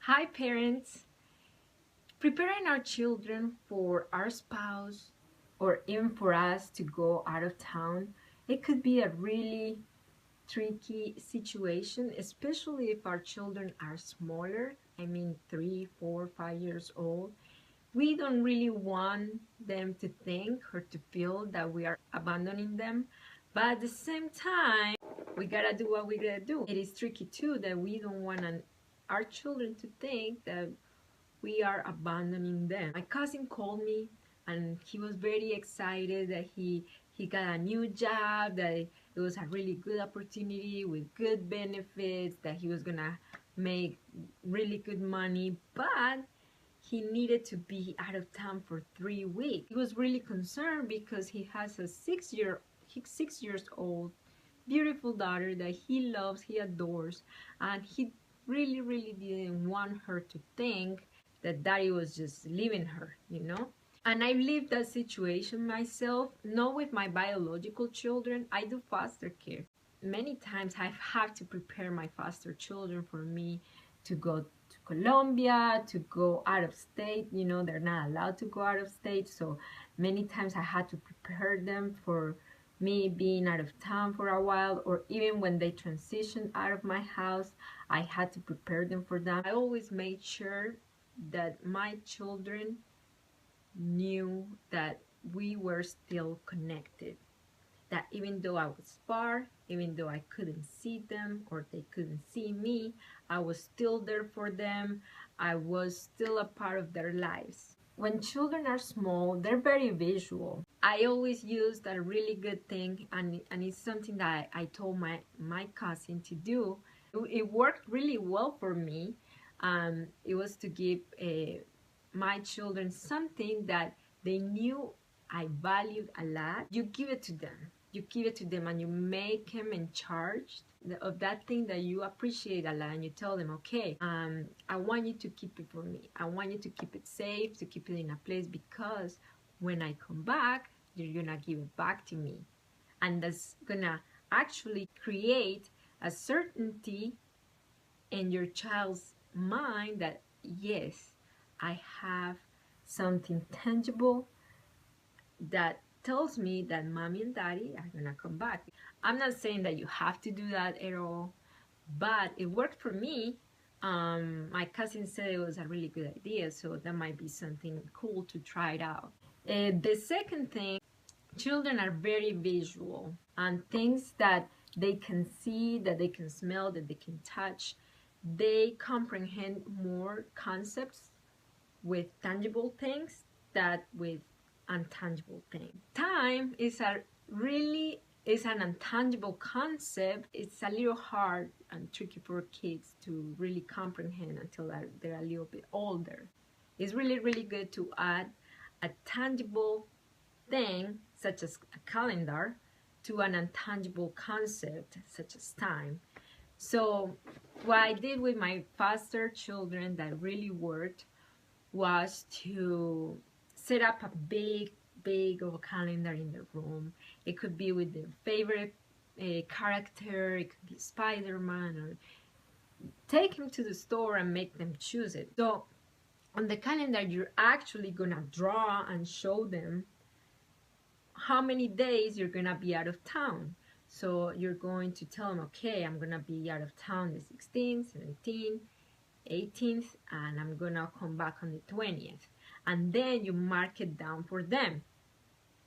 Hi parents! Preparing our children for our spouse or even for us to go out of town, it could be a really tricky situation, especially if our children are smaller. I mean 3, 4, 5 years old. We don't really want them to think or to feel that we are abandoning them, but at the same time we gotta do what we gotta do. It is tricky too that we don't want our children to think that we are abandoning them. My cousin called me and he was very excited that he got a new job, that it was a really good opportunity with good benefits, that he was gonna make really good money, but he needed to be out of town for 3 weeks. He was really concerned because he has a 6 years old beautiful daughter that he loves, he adores, and he really didn't want her to think that daddy was just leaving her. And I lived that situation myself, not with my biological children. I do foster care. Many times I have to prepare my foster children for me to go to Colombia, to go out of state. They're not allowed to go out of state, so many times I had to prepare them for me being out of town for a while, or even when they transitioned out of my house, I had to prepare them for that. I always made sure that my children knew that we were still connected, that even though I was far, even though I couldn't see them or they couldn't see me, I was still there for them. I was still a part of their lives. When children are small, they're very visual. I always use a really good thing, and it's something that I told my cousin to do. It worked really well for me. It was to give my children something that they knew I valued a lot. You give it to them. You give it to them and you make them in charge of that thing that you appreciate a lot, and you tell them, okay, I want you to keep it for me. I want you to keep it safe, to keep it in a place, because when I come back, you're gonna give it back to me. And that's gonna actually create a certainty in your child's mind that, yes, I have something tangible that tells me that mommy and daddy are gonna come back. I'm not saying that you have to do that at all, but it worked for me. My cousin said it was a really good idea, so that might be something cool to try it out. The second thing, children are very visual, and things that they can see, that they can smell, that they can touch, they comprehend more concepts with tangible things than with intangible things. Time is an intangible concept. It's a little hard and tricky for kids to really comprehend until they're a little bit older. It's really good to add a tangible thing, such as a calendar, to an intangible concept, such as time. So what I did with my foster children that really worked was to set up a big of a calendar in the room. It could be with their favorite character. It could be Spider-Man, or take him to the store and make them choose it. So on the calendar, you're actually gonna draw and show them how many days you're gonna be out of town. So you're going to tell them, okay, I'm gonna be out of town the 16th, 17th, 18th, and I'm gonna come back on the 20th. And then you mark it down for them,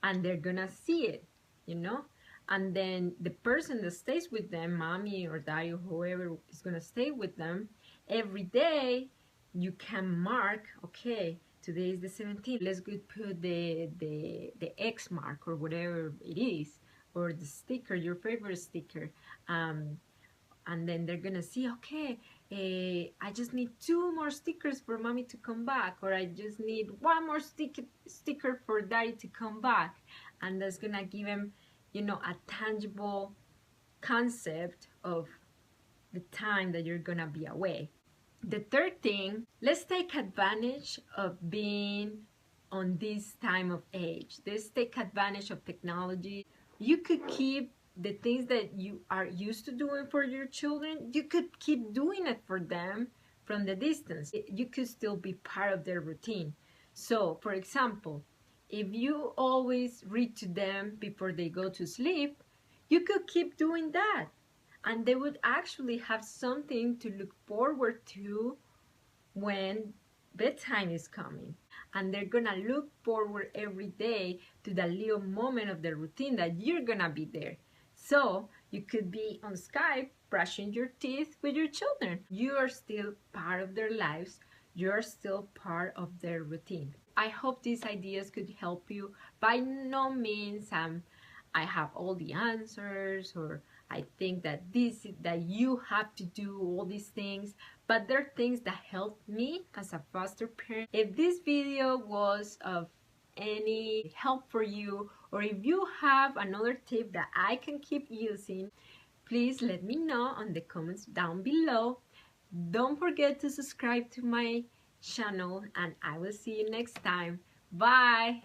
and they're gonna see it, and then the person that stays with them, mommy or daddy or whoever is gonna stay with them, every day you can mark, okay, today is the 17th, let's go put the X mark or whatever it is, or the sticker, your favorite sticker, and then they're gonna see, okay, I just need 2 more stickers for mommy to come back, or I just need 1 more sticker for daddy to come back. And that's gonna give them, a tangible concept of the time that you're gonna be away. The third thing, let's take advantage of being on this time of age. Let's take advantage of technology. You could keep the things that you are used to doing for your children, you could keep doing it for them from the distance. You could still be part of their routine. So, for example, if you always read to them before they go to sleep, you could keep doing that. And they would actually have something to look forward to when bedtime is coming. And they're gonna look forward every day to that little moment of the routine that you're gonna be there. So you could be on Skype brushing your teeth with your children. You are still part of their lives. You're still part of their routine. I hope these ideas could help you. By no means I have all the answers, or I think that you have to do all these things, but they're things that helped me as a foster parent. If this video was of any help for you, or if you have another tip that I can keep using, please let me know on the comments down below. Don't forget to subscribe to my channel, and I will see you next time. Bye!